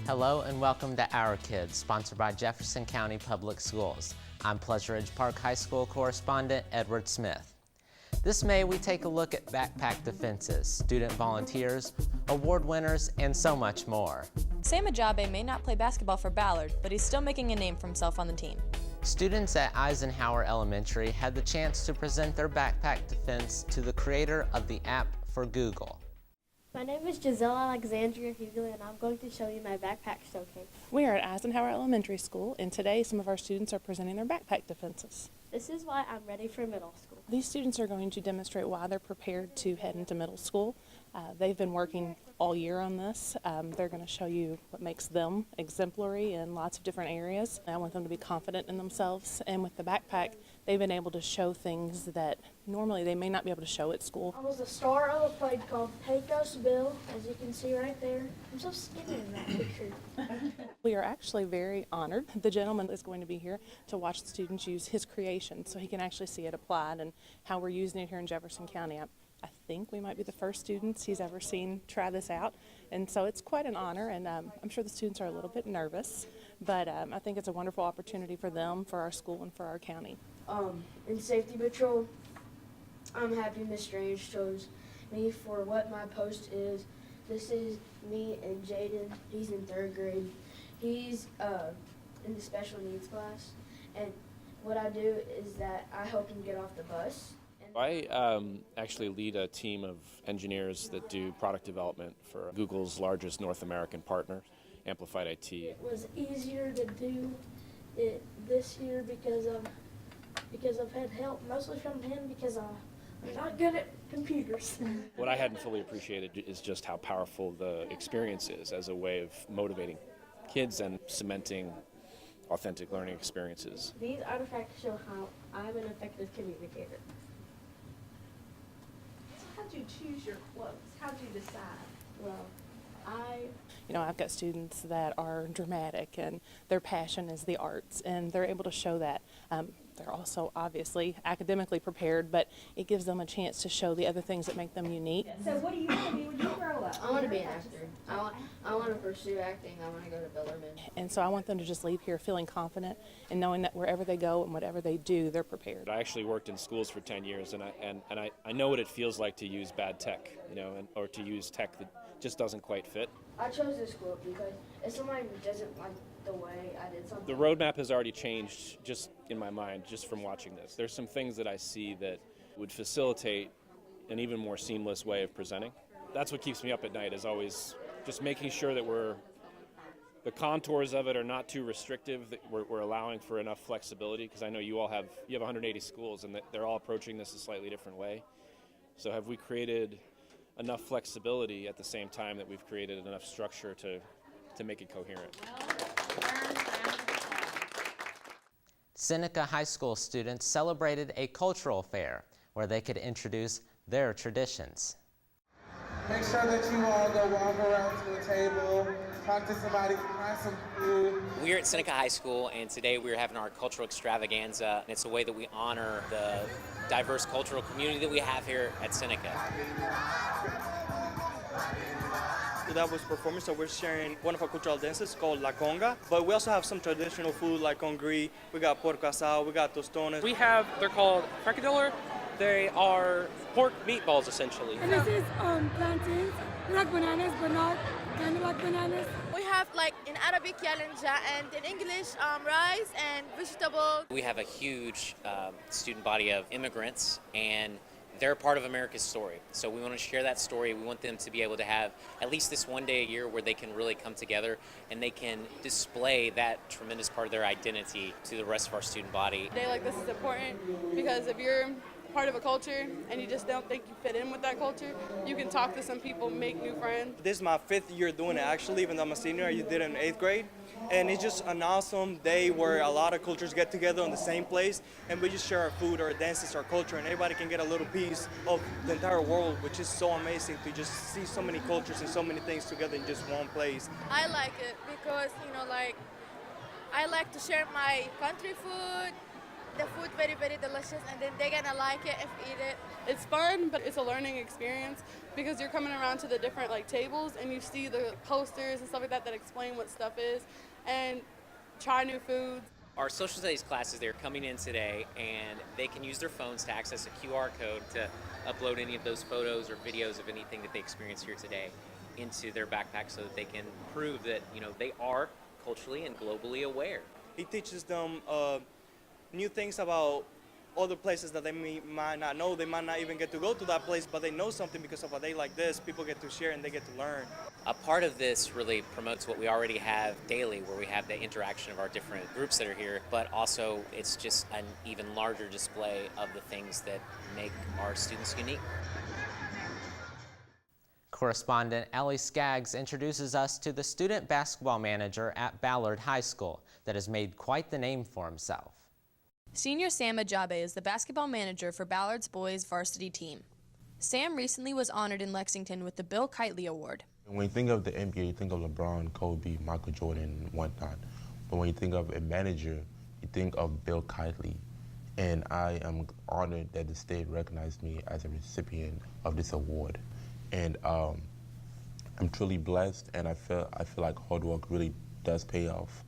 Hello and welcome to Our Kids, sponsored by Jefferson County Public Schools. I'm Pleasure Ridge Park High School correspondent Edward Smith. This May, we take a look at backpack defenses, student volunteers, award winners, and so much more. Sam Ajabe may not play basketball for Ballard, but he's still making a name for himself on the team. Students at Eisenhower Elementary had the chance to present their backpack defense to the creator of the app for Google. My name is Giselle Alexandria Hughley, and I'm going to show you my backpack showcase. We are at Eisenhower Elementary School, and today some of our students are presenting their backpack defenses. This is why I'm ready for middle school. These students are going to demonstrate why they're prepared to head into middle school. They've been working all year on this. They're going to show you what makes them exemplary in lots of different areas. I want them to be confident in themselves, and with the backpack, they've been able to show things that normally they may not be able to show at school. I was the star of a play called Take Us Bill, as you can see right there. I'm so skinny in that picture. We are actually very honored. The gentleman is going to be here to watch the students use his creation so he can actually see it applied and how we're using it here in Jefferson County. I think we might be the first students he's ever seen try this out, and so it's quite an honor, and I'm sure the students are a little bit nervous, but I think it's a wonderful opportunity for them, for our school, and for our county. In safety patrol, I'm happy Miss Strange chose me for what my post is. This is me and Jaden. He's in 3rd grade. He's in the special needs class, and what I do is that I help him get off the bus. I actually lead a team of engineers that do product development for Google's largest North American partner, Amplified IT. It was easier to do it this year because I've had help, mostly from him because I'm not good at computers. What I hadn't fully appreciated is just how powerful the experience is as a way of motivating kids and cementing authentic learning experiences. These artifacts show how I'm an effective communicator. How do you choose your quotes? How do you decide? Well, I've got students that are dramatic and their passion is the arts, and they're able to show that. They're also obviously academically prepared, but it gives them a chance to show the other things that make them unique. So what do you want to be when you grow up? I want to be an actor. I want to pursue acting. I want to go to Bellarmine. And so I want them to just leave here feeling confident and knowing that wherever they go and whatever they do, they're prepared. I actually worked in schools for 10 years, and I know what it feels like to use bad tech, or to use tech that just doesn't quite fit. I chose this school because if somebody doesn't like the way I did something. The roadmap has already changed just in my mind, just from watching this. There's some things that I see that would facilitate an even more seamless way of presenting. That's what keeps me up at night, is always just making sure that the contours of it are not too restrictive, that we're allowing for enough flexibility, because I know you have 180 schools and they're all approaching this a slightly different way. So have we created enough flexibility at the same time that we've created enough structure to make it coherent? Seneca High School students celebrated a cultural fair where they could introduce their traditions. Make sure that you all go walk around to a table, talk to somebody, find some food. We're at Seneca High School, and today we're having our cultural extravaganza, and it's a way that we honor the diverse cultural community that we have here at Seneca. That was performance, so we're sharing one of our cultural dances called La Conga, but we also have some traditional food like congri, we got porco asado, we got tostones. They're called fricadillo. They are pork meatballs, essentially. And this is plantains, like bananas, but not kind of like bananas. We have in Arabic yalanja, and in English rice and vegetables. We have a huge student body of immigrants, and they're part of America's story. So we want to share that story. We want them to be able to have at least this one day a year where they can really come together and they can display that tremendous part of their identity to the rest of our student body. A day like this is important because if you're part of a culture and you just don't think you fit in with that culture, you can talk to some people, make new friends. This is my 5th year doing it actually, even though I'm a senior. I did it in 8th grade. And it's just an awesome day where a lot of cultures get together in the same place, and we just share our food, our dances, our culture, and everybody can get a little piece of the entire world, which is so amazing to just see so many cultures and so many things together in just one place. I like it because, I like to share my country food, the food very, very delicious, and then they're gonna like it if eat it. It's fun, but it's a learning experience because you're coming around to the different tables and you see the posters and stuff like that that explain what stuff is and try new foods. Our social studies classes, they're coming in today, and they can use their phones to access a QR code to upload any of those photos or videos of anything that they experienced here today into their backpack so that they can prove that, they are culturally and globally aware. He teaches them new things about other places that they might not know. They might not even get to go to that place, but they know something because of a day like this. People get to share and they get to learn. A part of this really promotes what we already have daily, where we have the interaction of our different groups that are here, but also it's just an even larger display of the things that make our students unique. Correspondent Ellie Skaggs introduces us to the student basketball manager at Ballard High School that has made quite the name for himself. Senior Sam Ajabe is the basketball manager for Ballard's boys varsity team. Sam recently was honored in Lexington with the Bill Kitely Award. When you think of the NBA, you think of LeBron, Kobe, Michael Jordan, and whatnot. But when you think of a manager, you think of Bill Kitely. And I am honored that the state recognized me as a recipient of this award. And I'm truly blessed, and I feel like hard work really does pay off.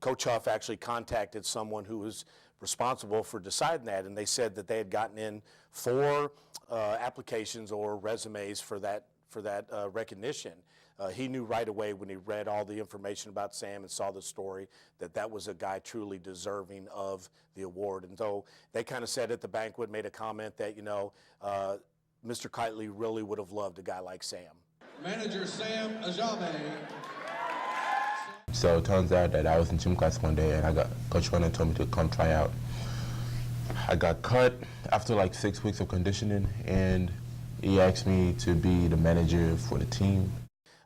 Coach Huff actually contacted someone who was responsible for deciding that, and they said that they had gotten in 4 applications or resumes for that recognition. He knew right away when he read all the information about Sam and saw the story that was a guy truly deserving of the award. And so they kind of said at the banquet, made a comment that, Mr. Kitely really would have loved a guy like Sam. Manager Sam Ajabe. So it turns out that I was in gym class one day and Coach Runner told me to come try out. I got cut after like 6 weeks of conditioning, and he asked me to be the manager for the team.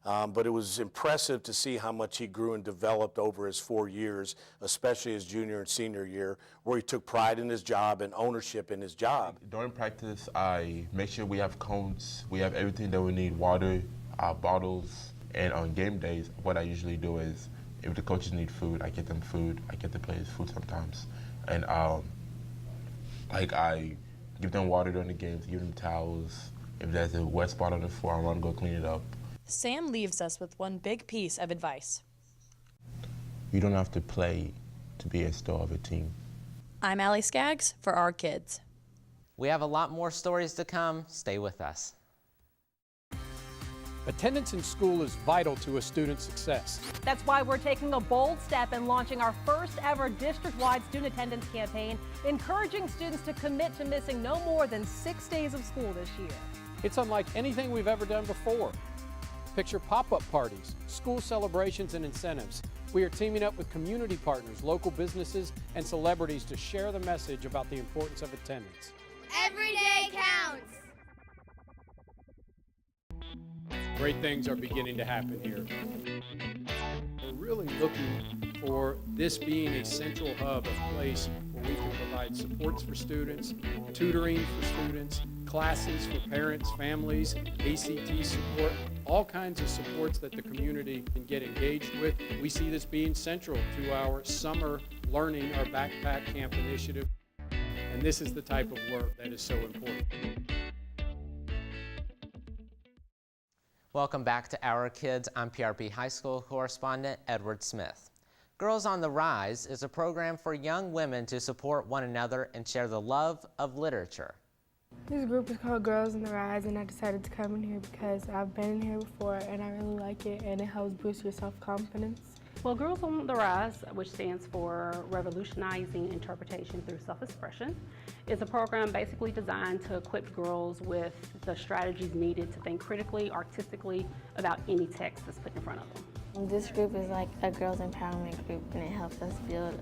But it was impressive to see how much he grew and developed over his 4 years, especially his junior and senior year, where he took pride in his job and ownership in his job. During practice, I make sure we have cones, we have everything that we need, water, bottles, and on game days, what I usually do is, if the coaches need food, I get them food. I get the players food sometimes. And I give them water during the games, give them towels. If there's a wet spot on the floor, I want to go clean it up. Sam leaves us with one big piece of advice. You don't have to play to be a star of a team. I'm Allie Skaggs for Our Kids. We have a lot more stories to come. Stay with us. Attendance in school is vital to a student's success. That's why we're taking a bold step and launching our first ever district-wide student attendance campaign, encouraging students to commit to missing no more than 6 days of school this year. It's unlike anything we've ever done before. Picture pop-up parties, school celebrations, and incentives. We are teaming up with community partners, local businesses, and celebrities to share the message about the importance of attendance. Every day counts. Great things are beginning to happen here. We're really looking for this being a central hub, a place where we can provide supports for students, tutoring for students, classes for parents, families, ACT support, all kinds of supports that the community can get engaged with. We see this being central to our summer learning, our backpack camp initiative. And this is the type of work that is so important. Welcome back to Our Kids. I'm PRP High School correspondent Edward Smith. Girls on the Rise is a program for young women to support one another and share the love of literature. This group is called Girls on the Rise, and I decided to come in here because I've been in here before and I really like it, and it helps boost your self-confidence. Well, Girls on the Rise, which stands for Revolutionizing Interpretation Through Self-Expression, is a program basically designed to equip girls with the strategies needed to think critically, artistically about any text that's put in front of them. This group is like a girls empowerment group, and it helps us build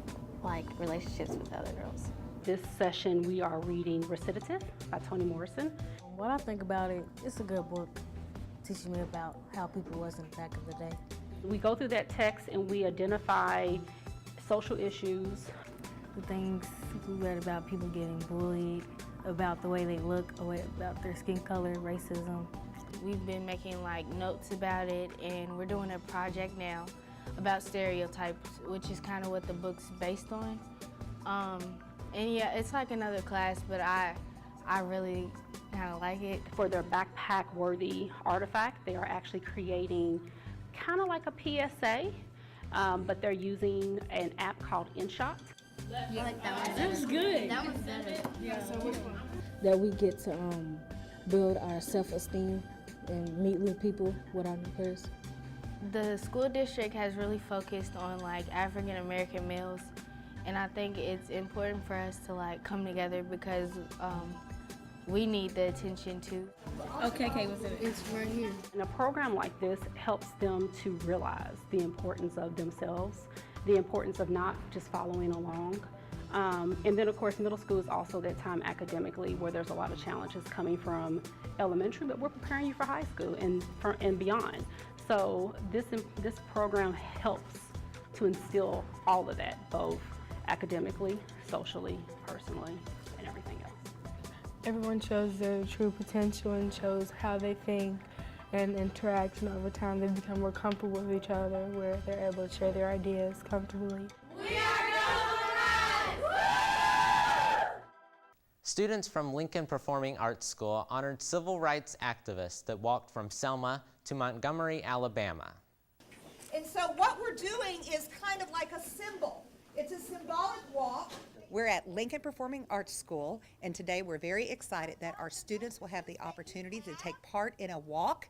relationships with other girls. This session we are reading Recitative by Toni Morrison. When I think about it, it's a good book teaching me about how people was in the back of the day. We go through that text and we identify social issues. The things we read about people getting bullied, about the way they look, about their skin color, racism. We've been making notes about it, and we're doing a project now about stereotypes, which is kind of what the book's based on. And yeah, it's like another class, but I really kind of like it. For their backpack-worthy artifact, they are actually creating kind of like a PSA, but they're using an app called InShot. Yeah, like that one. That was good. That was better. Yeah, so which one? That we get to build our self-esteem and meet with people with our new purse. The school district has really focused on like African American males, and I think it's important for us to like come together because we need the attention too. Okay, what's in it? It's right here. And a program like this helps them to realize the importance of themselves, the importance of not just following along. And then of course middle school is also that time academically where there's a lot of challenges coming from elementary, but we're preparing you for high school and beyond. So this program helps to instill all of that, both academically, socially, personally, and everything else. Everyone shows their true potential and shows how they think and interact, and over time they become more comfortable with each other where they're able to share their ideas comfortably. Students from Lincoln Performing Arts School honored civil rights activists that walked from Selma to Montgomery, Alabama. And so what we're doing is kind of like a symbol. It's a symbolic walk. We're at Lincoln Performing Arts School, and today we're very excited that our students will have the opportunity to take part in a walk.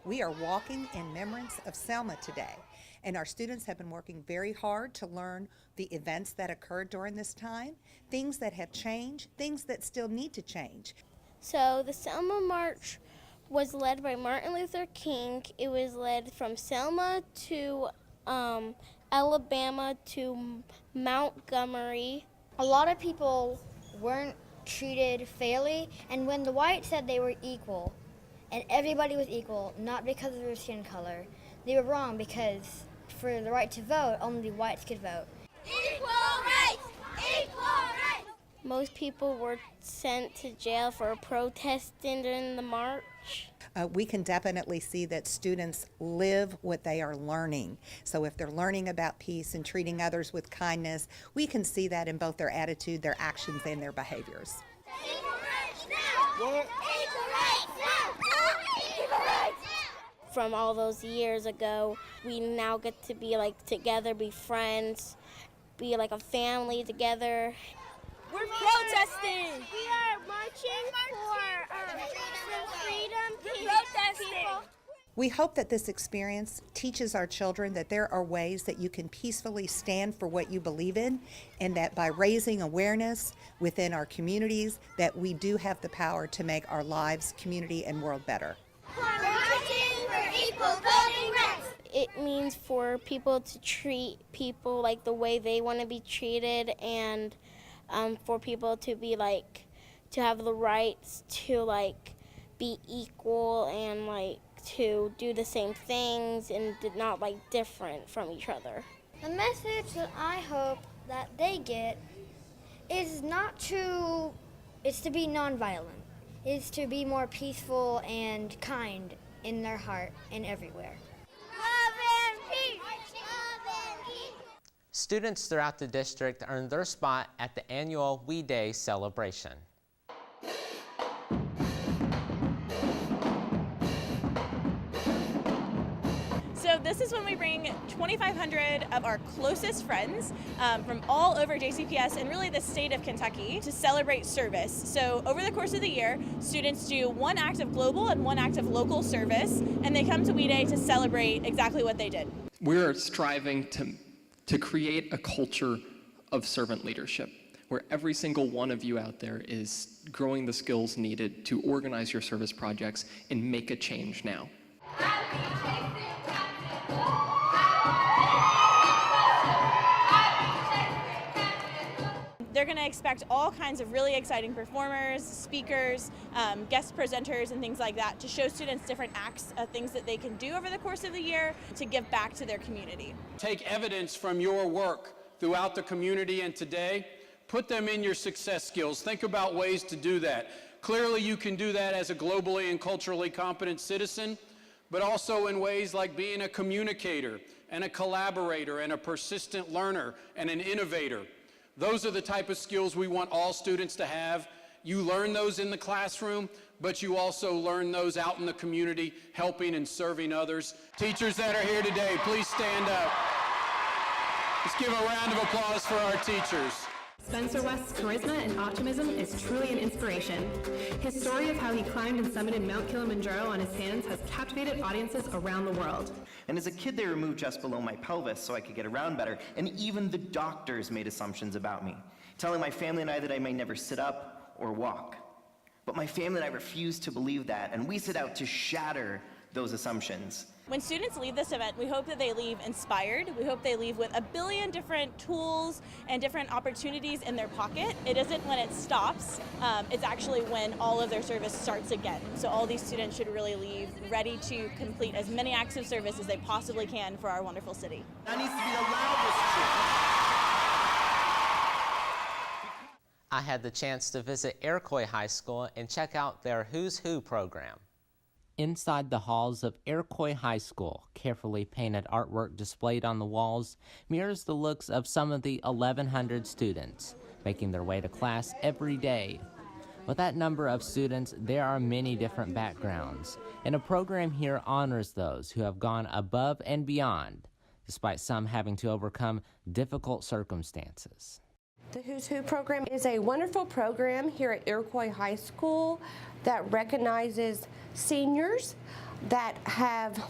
We are walking in remembrance of Selma today, and our students have been working very hard to learn the events that occurred during this time, things that have changed, things that still need to change. So the Selma March was led by Martin Luther King. It was led from Selma to Alabama to Montgomery. A lot of people weren't treated fairly, and when the whites said they were equal, and everybody was equal, not because of their skin color, they were wrong because for the right to vote, only whites could vote. Equal rights! Equal rights! Most people were sent to jail for protesting during the march. We can definitely see that students live what they are learning. So if they're learning about peace and treating others with kindness, we can see that in both their attitude, their actions, and their behaviors. Equal rights now! What? Equal rights now! Equal rights! From all those years ago, we now get to be like together, be friends, be like a family together. We're protesting! We are marching for freedom. We're protesting! We hope that this experience teaches our children that there are ways that you can peacefully stand for what you believe in, and that by raising awareness within our communities, that we do have the power to make our lives, community, and world better. Marching for equal voting rights. It means for people to treat people like the way they want to be treated, and for people to be like, to have the rights to like be equal and like to do the same things and not like different from each other. The message that I hope that they get is it's to be nonviolent. It's to be more peaceful and kind in their heart and everywhere. Love and peace! Love and peace! Students throughout the district earned their spot at the annual We Day celebration. So this is when we bring 2,500 of our closest friends from all over JCPS and really the state of Kentucky to celebrate service. So over the course of the year, students do one act of global and one act of local service, and they come to We Day to celebrate exactly what they did. We're striving to create a culture of servant leadership, where every single one of you out there is growing the skills needed to organize your service projects and make a change now. They're going to expect all kinds of really exciting performers, speakers, guest presenters, and things like that to show students different acts of things that they can do over the course of the year to give back to their community. Take evidence from your work throughout the community and today, put them in your success skills. Think about ways to do that. Clearly you can do that as a globally and culturally competent citizen, but also in ways like being a communicator and a collaborator and a persistent learner and an innovator. Those are the type of skills we want all students to have. You learn those in the classroom, but you also learn those out in the community, helping and serving others. Teachers that are here today, please stand up. Let's give a round of applause for our teachers. Spencer West's charisma and optimism is truly an inspiration. His story of how he climbed and summited Mount Kilimanjaro on his hands has captivated audiences around the world. And as a kid, they removed just below my pelvis so I could get around better, and even the doctors made assumptions about me, telling my family and I that I may never sit up or walk. But my family and I refused to believe that, and we set out to shatter those assumptions. When students leave this event, we hope that they leave inspired. We hope they leave with a billion different tools and different opportunities in their pocket. It isn't when it stops, it's actually when all of their service starts again. So all these students should really leave ready to complete as many acts of service as they possibly can for our wonderful city. That needs to be the loudest cheer. I had the chance to visit Iroquois High School and check out their Who's Who program. Inside the halls of Iroquois High School, carefully painted artwork displayed on the walls mirrors the looks of some of the 1,100 students making their way to class every day. With that number of students, there are many different backgrounds, and a program here honors those who have gone above and beyond, despite some having to overcome difficult circumstances. The Who's Who program is a wonderful program here at Iroquois High School that recognizes seniors that have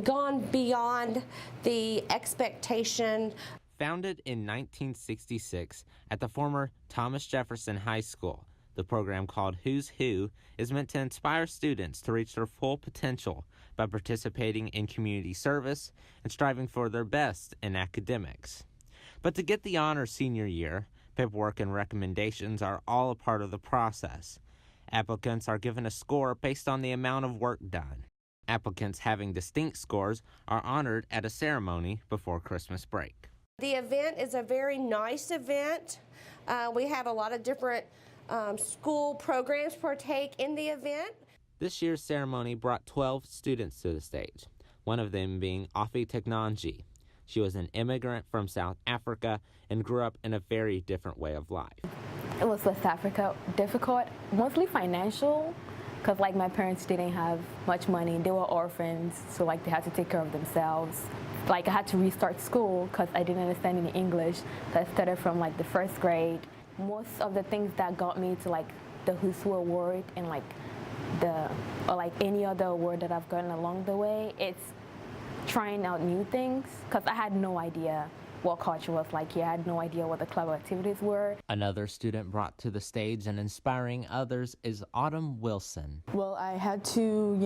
gone beyond the expectation. Founded in 1966 at the former Thomas Jefferson High School, the program called Who's Who is meant to inspire students to reach their full potential by participating in community service and striving for their best in academics. But to get the honor senior year, paperwork and recommendations are all a part of the process. Applicants are given a score based on the amount of work done. Applicants having distinct scores are honored at a ceremony before Christmas break. The event is a very nice event. We have a lot of different school programs partake in the event. This year's ceremony brought 12 students to the stage, one of them being Afi Teknanji. She was an immigrant from South Africa and grew up in a very different way of life. It was West Africa difficult, mostly financial, because like my parents didn't have much money. They were orphans, so like they had to take care of themselves. Like I had to restart school because I didn't understand any English. So I started from like the first grade. Most of the things that got me to like the Who's Who award and like any other award that I've gotten along the way, it's trying out new things, because I had no idea what culture was like here. I had no idea what the club activities were. Another student brought to the stage and inspiring others is Autumn Wilson. Well, I had to,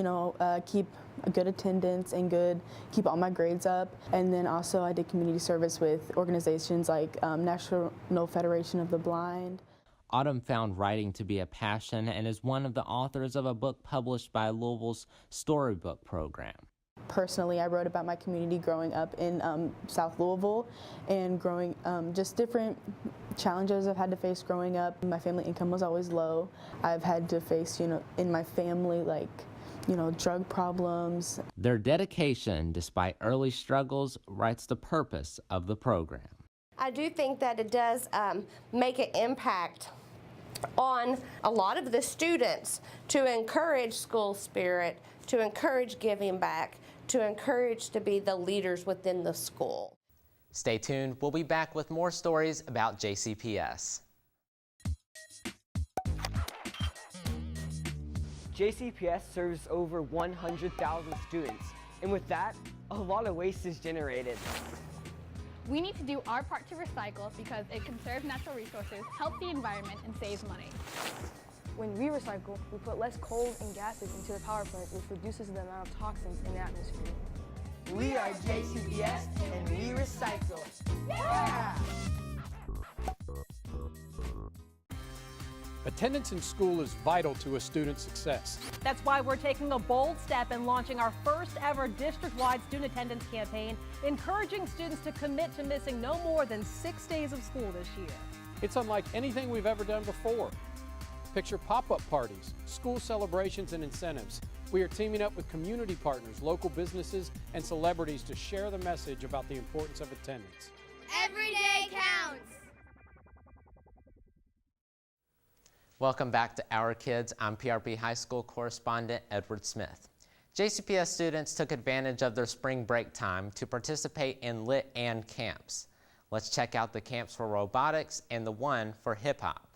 keep a good attendance and keep all my grades up. And then also I did community service with organizations like National Federation of the Blind. Autumn found writing to be a passion and is one of the authors of a book published by Louisville's Storybook program. Personally, I wrote about my community growing up in South Louisville and growing just different challenges I've had to face growing up. My family income was always low. I've had to face, in my family, drug problems. Their dedication, despite early struggles, writes the purpose of the program. I do think that it does make an impact on a lot of the students to encourage school spirit, to encourage giving back, to encourage to be the leaders within the school. Stay tuned. We'll be back with more stories about JCPS. JCPS serves over 100,000 students, and with that, a lot of waste is generated. We need to do our part to recycle because it conserves natural resources, helps the environment, and saves money. When we recycle, we put less coal and gases into the power plant, which reduces the amount of toxins in the atmosphere. We are JCPS and we recycle. Yeah! Attendance in school is vital to a student's success. That's why we're taking a bold step in launching our first ever district-wide student attendance campaign, encouraging students to commit to missing no more than 6 days of school this year. It's unlike anything we've ever done before. Picture pop-up parties, school celebrations, and incentives. We are teaming up with community partners, local businesses, and celebrities to share the message about the importance of attendance. Every day counts. Welcome back to Our Kids. I'm PRP High School correspondent Edward Smith. JCPS students took advantage of their spring break time to participate in Lit and camps. Let's check out the camps for robotics and the one for hip hop.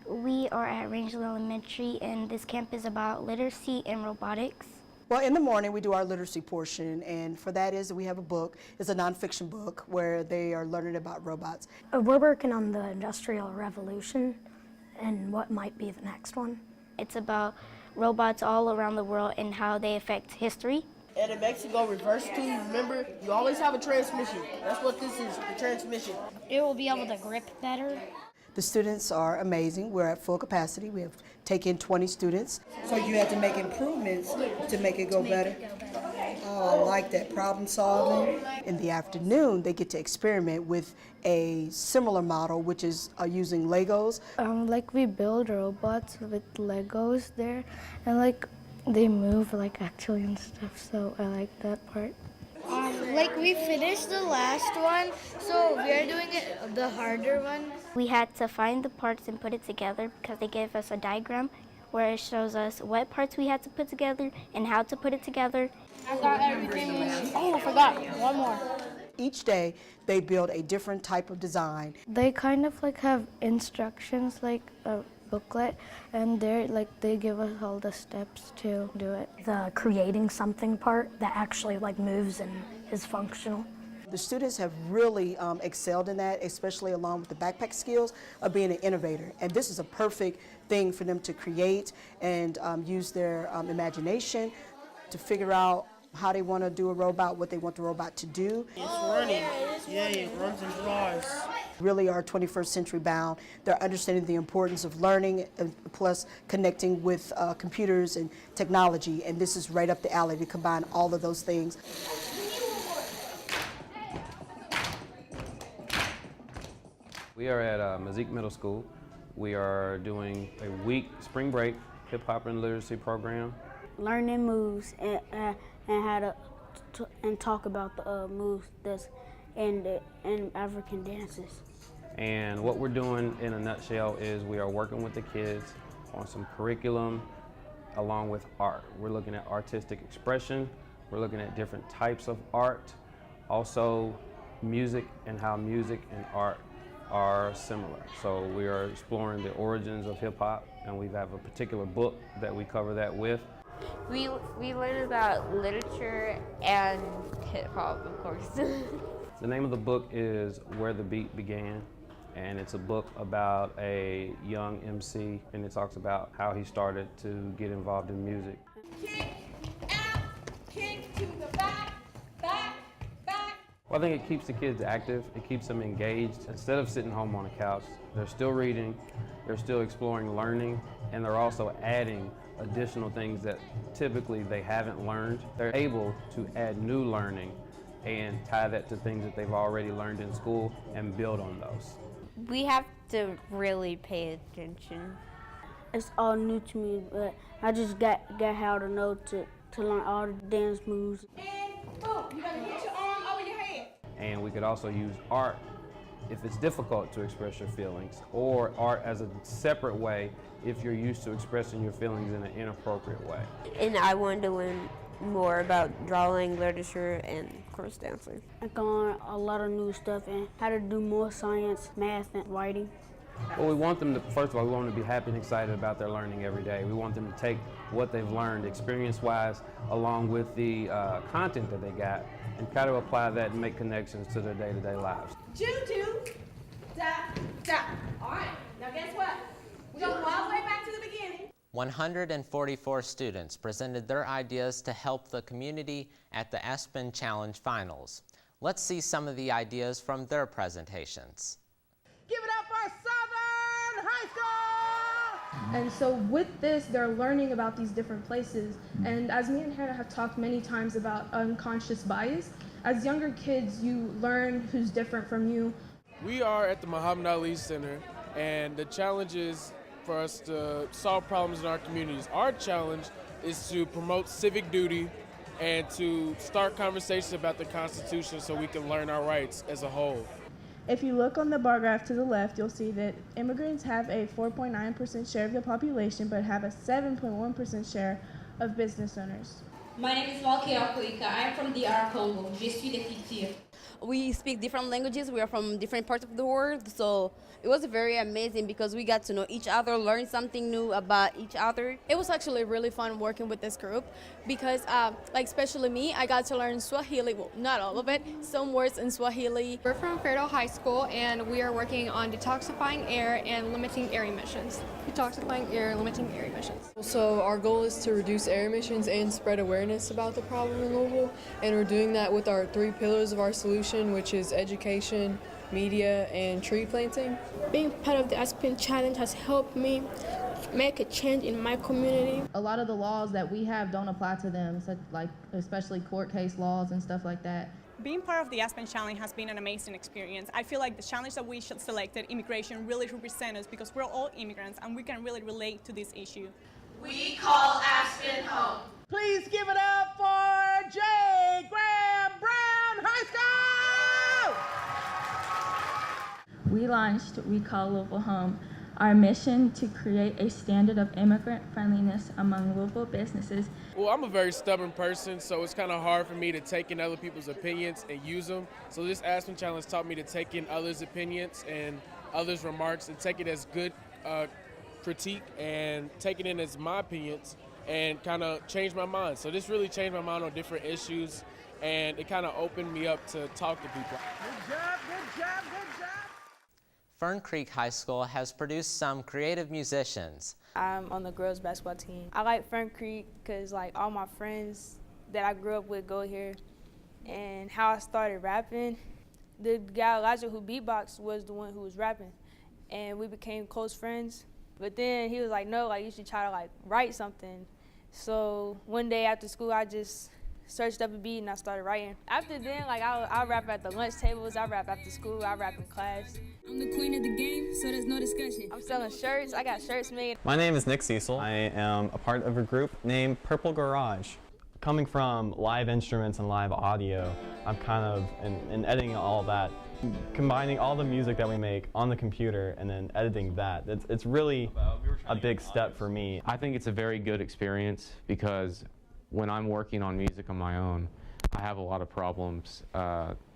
We are at Rangeley Elementary, and this camp is about literacy and robotics. Well, in the morning we do our literacy portion, and for that is we have a book. It's a nonfiction book where they are learning about robots. We're working on the Industrial Revolution and what might be the next one. It's about robots all around the world and how they affect history. And in Mexico, reverse too, remember, you always have a transmission. That's what this is, the transmission. It will be able to grip better. The students are amazing. We're at full capacity. We have taken 20 students. So you had to make improvements to make it go better? Oh, I like that, problem solving. In the afternoon, they get to experiment with a similar model, which is using Legos. Like we build robots with Legos there, and like they move like actually and stuff, so I like that part. Like we finished the last one, so we are doing it the harder one. We had to find the parts and put it together because they gave us a diagram where it shows us what parts we had to put together and how to put it together. I got everything. Oh, I forgot one more. Each day, they build a different type of design. They kind of like have instructions, like a booklet, and they're like they give us all the steps to do it. The creating something part that actually like moves and is functional. The students have really excelled in that, especially along with the backpack skills of being an innovator. And this is a perfect thing for them to create and use their imagination to figure out how they want to do a robot, what they want the robot to do. It's running. Yeah, it runs and flies. Really are 21st century bound. They're understanding the importance of learning, plus connecting with computers and technology. And this is right up the alley to combine all of those things. We are at Mazik Middle School. We are doing a week spring break hip hop and literacy program. Learning moves and how to talk about the moves that's in African dances. And what we're doing in a nutshell is we are working with the kids on some curriculum along with art. We're looking at artistic expression. We're looking at different types of art. Also music and how music and art are similar. So we are exploring the origins of hip hop, and we have a particular book that we cover that with. We learn about literature and hip hop, of course. The name of the book is Where the Beat Began, and it's a book about a young MC, and it talks about how he started to get involved in music. Kick out, kick to the back, back, back. Well, I think it keeps the kids active, it keeps them engaged. Instead of sitting home on a couch, they're still reading, they're still exploring learning, and they're also adding additional things that typically they haven't learned. They're able to add new learning and tie that to things that they've already learned in school and build on those. We have to really pay attention. It's all new to me, but I just got how to know to learn all the dance moves. And boom, you gotta hit your arm over your head. And we could also use art if it's difficult to express your feelings, or art as a separate way if you're used to expressing your feelings in an inappropriate way. And I wanted to learn more about drawing, literature, and of course dancing. I learned a lot of new stuff and how to do more science, math, and writing. Well, we want them to, first of all, we want them to be happy and excited about their learning every day. We want them to take what they've learned experience-wise along with the content that they got and kind of apply that and make connections to their day-to-day lives. Choo-choo, da, da. All right, now guess what? We're going all the way back to the beginning. 144 students presented their ideas to help the community at the Aspen Challenge Finals. Let's see some of the ideas from their presentations. Give it up for Southern High School! And so with this, they're learning about these different places. And as me and Hannah have talked many times about unconscious bias, as younger kids, you learn who's different from you. We are at the Muhammad Ali Center, and the challenge is for us to solve problems in our communities. Our challenge is to promote civic duty and to start conversations about the Constitution so we can learn our rights as a whole. If you look on the bar graph to the left, you'll see that immigrants have a 4.9% share of the population, but have a 7.1% share of business owners. My name is Valkyria Kuika. I am from DR Congo. Je suis de Fitir. We speak different languages. We are from different parts of the world, so it was very amazing because we got to know each other, learn something new about each other. It was actually really fun working with this group because, especially me, I got to learn Swahili. Well, not all of it, some words in Swahili. We're from Fairdale High School, and we are working on detoxifying air and limiting air emissions. Detoxifying air, limiting air emissions. So our goal is to reduce air emissions and spread awareness about the problem in Louisville, and we're doing that with our 3 pillars of our solution, which is education, media, and tree planting. Being part of the Aspen Challenge has helped me make a change in my community. A lot of the laws that we have don't apply to them, such like especially court case laws and stuff like that. Being part of the Aspen Challenge has been an amazing experience. I feel like the challenge that we selected, immigration, really represents us because we're all immigrants and we can really relate to this issue. We call Aspen home. Please give it up for J. Graham Brown High School! We launched We Call Louisville Home, our mission to create a standard of immigrant friendliness among Louisville businesses. Well, I'm a very stubborn person, so it's kind of hard for me to take in other people's opinions and use them. So this Aspen Challenge taught me to take in others' opinions and others' remarks and take it as good critique and take it in as my opinions and kind of change my mind. So this really changed my mind on different issues, and it kind of opened me up to talk to people. Good job, good job, good job. Fern Creek High School has produced some creative musicians. I'm on the girls basketball team. I like Fern Creek because all my friends that I grew up with go here. And how I started rapping, the guy Elijah who beatboxed was the one who was rapping. And we became close friends. But then he was like, no, you should try to write something. So one day after school, I just searched up a beat and I started writing. After then, I rap at the lunch tables, I rap after school, I rap in class. I'm the queen of the game, so there's no discussion. I'm selling shirts, I got shirts made. My name is Nick Cecil. I am a part of a group named Purple Garage. Coming from live instruments and live audio, I'm kind of, in editing all that, combining all the music that we make on the computer and then editing that. It's really a big step for me. I think it's a very good experience because when I'm working on music on my own, I have a lot of problems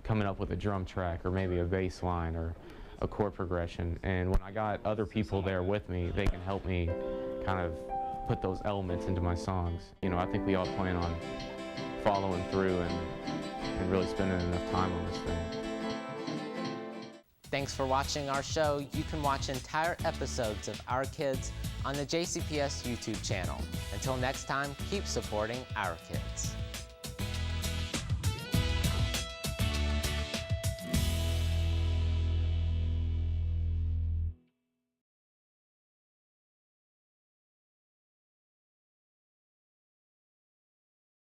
coming up with a drum track or maybe a bass line or a chord progression. And when I got other people there with me, they can help me kind of put those elements into my songs. I think we all plan on following through and really spending enough time on this thing. Thanks for watching our show. You can watch entire episodes of Our Kids on the JCPS YouTube channel. Until next time, keep supporting our kids.